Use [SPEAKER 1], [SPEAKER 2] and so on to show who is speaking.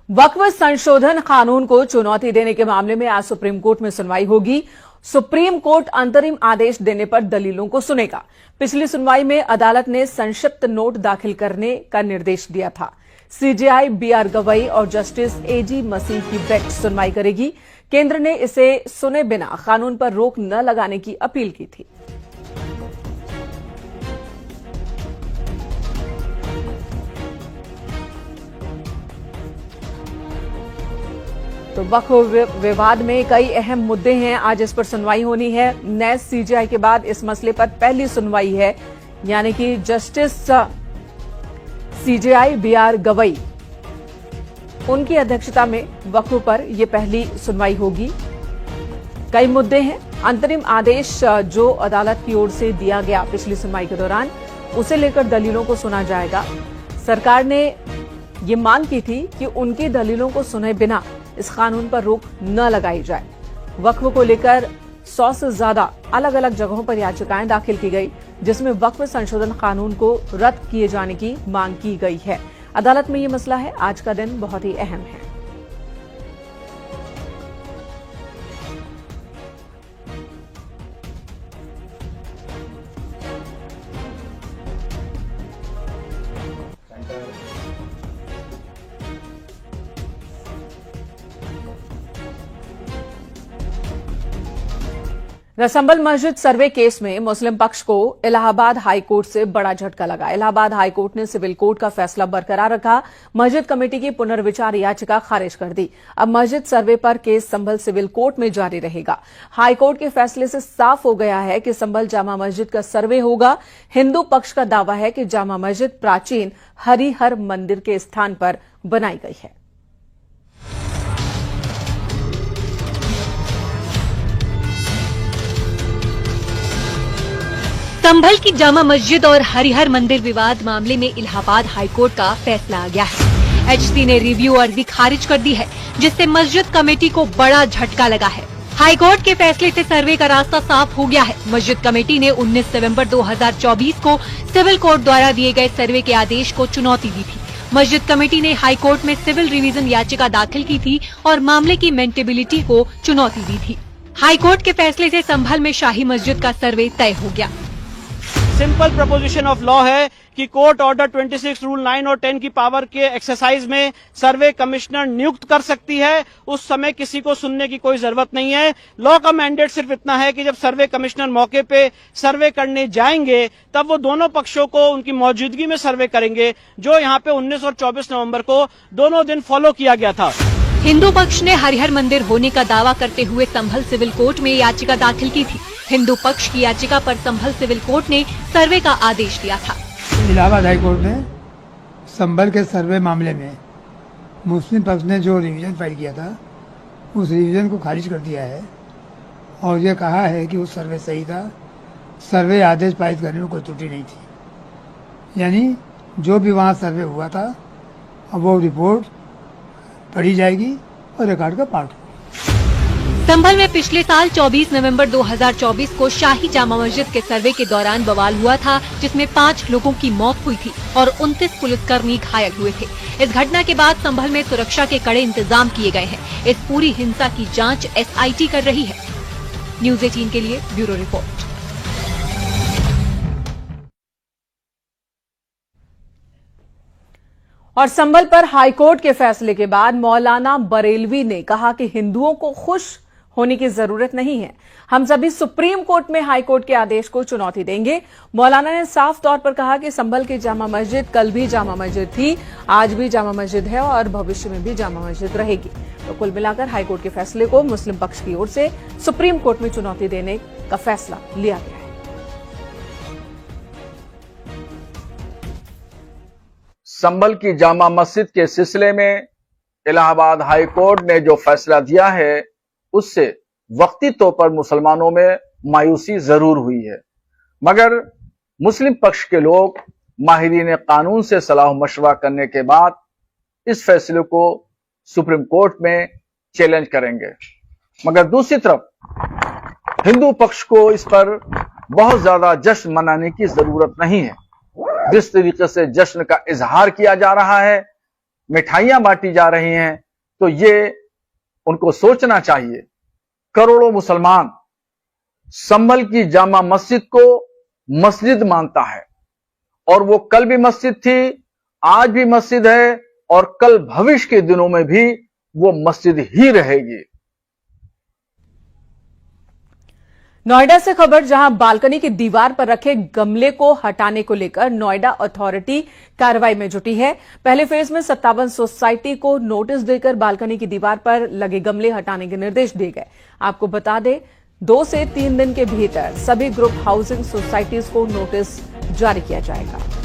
[SPEAKER 1] वक्फ संशोधन कानून को चुनौती देने के मामले में आज सुप्रीम कोर्ट में सुनवाई होगी। सुप्रीम कोर्ट अंतरिम आदेश देने पर दलीलों को सुनेगा। पिछली सुनवाई में अदालत ने संक्षिप्त नोट दाखिल करने का निर्देश दिया था। सीजेआई बीआर गवई और जस्टिस एजी मसीह की बेंच सुनवाई करेगी। केंद्र ने इसे सुने बिना कानून पर रोक न लगाने की अपील की थी। तो वक्फ विवाद में कई अहम मुद्दे हैं। आज इस पर सुनवाई होनी है। नए सीजेआई के बाद इस मसले पर पहली सुनवाई है, यानी कि जस्टिस सीजेआई बीआर गवई उनकी अध्यक्षता में वक्फ पर यह पहली सुनवाई होगी। कई मुद्दे हैं। अंतरिम आदेश जो अदालत की ओर से दिया गया पिछली सुनवाई के दौरान, उसे लेकर दलीलों को सुना जाएगा। सरकार ने ये मांग की थी कि उनकी दलीलों को सुने बिना इस कानून पर रोक न लगाई जाए। वक्फ को लेकर 100 से ज्यादा अलग अलग जगहों पर याचिकाएं दाखिल की गई, जिसमें वक्फ संशोधन कानून को रद्द किए जाने की मांग की गई है। अदालत में ये मसला है। आज का दिन बहुत ही अहम है। संभल मस्जिद सर्वे केस में मुस्लिम पक्ष को इलाहाबाद हाईकोर्ट से बड़ा झटका लगा। इलाहाबाद हाईकोर्ट ने सिविल कोर्ट का फैसला बरकरार रखा। मस्जिद कमेटी की पुनर्विचार याचिका खारिज कर दी। अब मस्जिद सर्वे पर केस संभल सिविल कोर्ट में जारी रहेगा। हाईकोर्ट के फैसले से साफ हो गया है कि संभल जामा मस्जिद का सर्वे होगा। हिंदू पक्ष का दावा है कि जामा मस्जिद प्राचीन हरिहर मंदिर के स्थान पर बनाई गई है।
[SPEAKER 2] संभल की जामा मस्जिद और हरिहर मंदिर विवाद मामले में इलाहाबाद हाईकोर्ट का फैसला आ गया है। एचसी ने रिव्यू अर्जी खारिज कर दी है, जिससे मस्जिद कमेटी को बड़ा झटका लगा है। हाईकोर्ट के फैसले से सर्वे का रास्ता साफ हो गया है। मस्जिद कमेटी ने 19 नवंबर 2024 को सिविल कोर्ट द्वारा दिए गए सर्वे के आदेश को चुनौती दी थी। मस्जिद कमेटी ने हाईकोर्ट में सिविल रिवीजन याचिका दाखिल की थी और मामले की मेंटेबिलिटी को चुनौती दी थी। हाईकोर्ट के फैसले से संभल में शाही मस्जिद का सर्वे तय हो गया।
[SPEAKER 3] सिंपल प्रपोजिशन ऑफ लॉ है कि कोर्ट ऑर्डर 26 रूल 9 और 10 की पावर के एक्सरसाइज में सर्वे कमिश्नर नियुक्त कर सकती है। उस समय किसी को सुनने की कोई जरूरत नहीं है। लॉ का मैंडेट सिर्फ इतना है कि जब सर्वे कमिश्नर मौके पे सर्वे करने जाएंगे, तब वो दोनों पक्षों को उनकी मौजूदगी में सर्वे करेंगे, जो यहाँ पे 19 और 24 नवम्बर को दोनों दिन फॉलो किया गया था।
[SPEAKER 2] हिंदू पक्ष ने हरिहर मंदिर होने का दावा करते हुए संभल सिविल कोर्ट में याचिका दाखिल की थी। हिंदू पक्ष की याचिका पर संभल सिविल कोर्ट ने सर्वे का आदेश दिया था।
[SPEAKER 4] इलाहाबाद हाई कोर्ट ने संभल के सर्वे मामले में मुस्लिम पक्ष ने जो रिवीजन फाइल किया था, उस रिवीजन को खारिज कर दिया है और ये कहा है कि वो सर्वे सही था। सर्वे आदेश पारित करने में कोई त्रुटि नहीं थी। यानी जो भी वहाँ सर्वे हुआ था, अब वो रिपोर्ट पढ़ी जाएगी और रिकॉर्ड का पार्ट।
[SPEAKER 2] संभल में पिछले साल 24 नवंबर 2024 को शाही जामा मस्जिद के सर्वे के दौरान बवाल हुआ था, जिसमें 5 लोगों की मौत हुई थी और 29 पुलिसकर्मी घायल हुए थे। इस घटना के बाद संभल में सुरक्षा के कड़े इंतजाम किए गए हैं। इस पूरी हिंसा की जांच एसआईटी कर रही है। न्यूज़ 18 के लिए ब्यूरो रिपोर्ट।
[SPEAKER 1] और संभल पर हाईकोर्ट के फैसले के बाद मौलाना बरेलवी ने कहा कि हिंदुओं को खुश होने की जरूरत नहीं है। हम सभी सुप्रीम कोर्ट में हाईकोर्ट के आदेश को चुनौती देंगे। मौलाना ने साफ तौर पर कहा कि संभल की जामा मस्जिद कल भी जामा मस्जिद थी, आज भी जामा मस्जिद है और भविष्य में भी जामा मस्जिद रहेगी। तो कुल मिलाकर हाईकोर्ट के फैसले को मुस्लिम पक्ष की ओर से सुप्रीम कोर्ट में चुनौती देने का फैसला लिया गया है।
[SPEAKER 5] संभल की जामा मस्जिद के सिलसिले में इलाहाबाद हाई कोर्ट ने जो फैसला दिया है, उससे वक्ती तौर पर मुसलमानों में मायूसी जरूर हुई है, मगर मुस्लिम पक्ष के लोग माहिरीन कानून से सलाह मशवरा करने के बाद इस फैसले को सुप्रीम कोर्ट में चैलेंज करेंगे। मगर दूसरी तरफ हिंदू पक्ष को इस पर बहुत ज्यादा जश्न मनाने की जरूरत नहीं है। जिस तरीके से जश्न का इजहार किया जा रहा है, मिठाइयां बांटी जा रही हैं, तो ये उनको सोचना चाहिए। करोड़ों मुसलमान संभल की जामा मस्जिद को मस्जिद मानता है और वो कल भी मस्जिद थी, आज भी मस्जिद है और कल भविष्य के दिनों में भी वो मस्जिद ही रहेगी।
[SPEAKER 1] नोएडा से खबर, जहां बालकनी की दीवार पर रखे गमले को हटाने को लेकर नोएडा अथॉरिटी कार्रवाई में जुटी है। पहले फेज में 57 सोसाइटी को नोटिस देकर बालकनी की दीवार पर लगे गमले हटाने के निर्देश दिए गए। आपको बता दें, 2 से 3 दिन के भीतर सभी ग्रुप हाउसिंग सोसाइटीज को नोटिस जारी किया जाएगा।